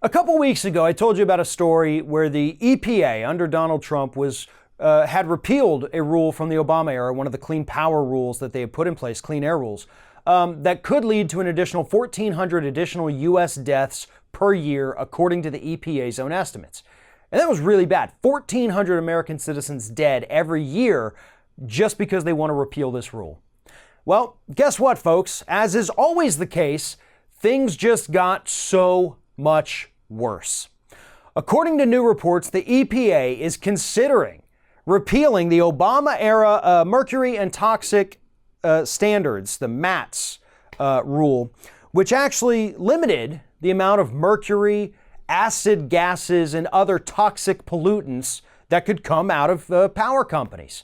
A couple weeks ago, I told you about a story where the EPA under Donald Trump had repealed a rule from the Obama era, one of the clean power rules that they had put in place, clean air rules, that could lead to an additional 1,400 additional U.S. deaths per year, according to the EPA's own estimates. And that was really bad. 1,400 American citizens dead every year just because they want to repeal this rule. Well, guess what, folks? As is always the case, things just got so much worse. According to new reports, the EPA is considering repealing the Obama-era mercury and toxic standards, the MATS rule, which actually limited the amount of mercury, acid gases, and other toxic pollutants that could come out of power companies.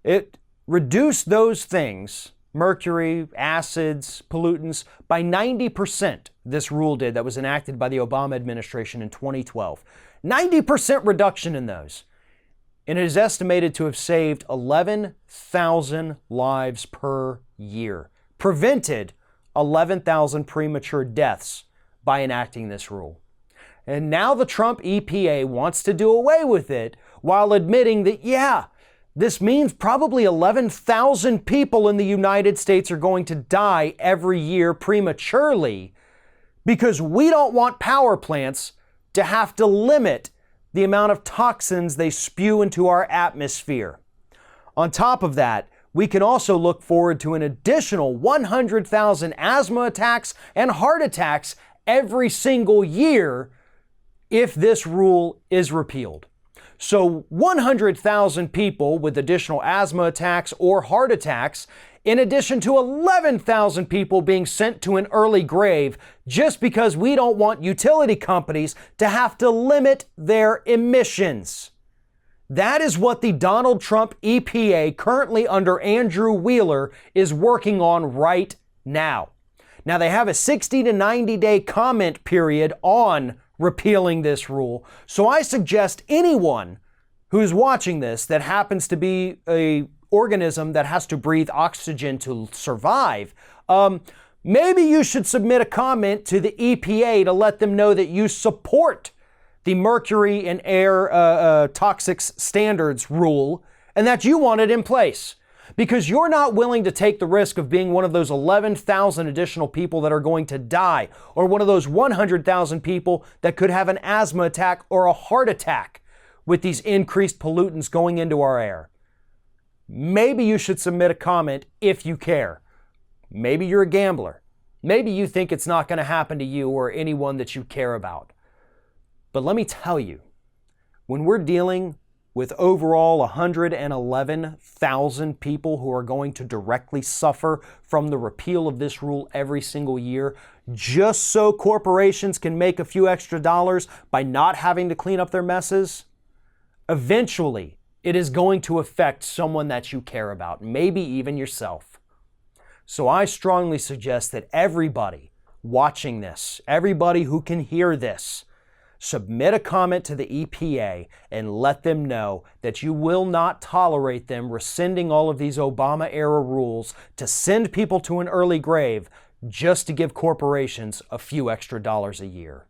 It reduced those things, mercury, acids, pollutants, by 90%, this rule did, that was enacted by the Obama administration in 2012. 90% reduction in those. And it is estimated to have saved 11,000 lives per year, prevented 11,000 premature deaths by enacting this rule. And now the Trump EPA wants to do away with it while admitting that, this means probably 11,000 people in the United States are going to die every year prematurely because we don't want power plants to have to limit the amount of toxins they spew into our atmosphere. On top of that, we can also look forward to an additional 100,000 asthma attacks and heart attacks every single year if this rule is repealed. So 100,000 people with additional asthma attacks or heart attacks, in addition to 11,000 people being sent to an early grave just because we don't want utility companies to have to limit their emissions. That is what the Donald Trump EPA, currently under Andrew Wheeler, is working on right now. Now, they have a 60 to 90 day comment period on repealing this rule. So I suggest anyone who's watching this that happens to be a organism that has to breathe oxygen to survive, maybe you should submit a comment to the EPA to let them know that you support the mercury and air toxics standards rule and that you want it in place. Because you're not willing to take the risk of being one of those 11,000 additional people that are going to die, or one of those 100,000 people that could have an asthma attack or a heart attack with these increased pollutants going into our air. Maybe you should submit a comment if you care. Maybe you're a gambler. Maybe you think it's not going to happen to you or anyone that you care about. But let me tell you, when we're dealing with overall 111,000 people who are going to directly suffer from the repeal of this rule every single year, just so corporations can make a few extra dollars by not having to clean up their messes, eventually it is going to affect someone that you care about, maybe even yourself. So I strongly suggest that everybody watching this, everybody who can hear this, submit a comment to the EPA and let them know that you will not tolerate them rescinding all of these Obama-era rules to send people to an early grave just to give corporations a few extra dollars a year.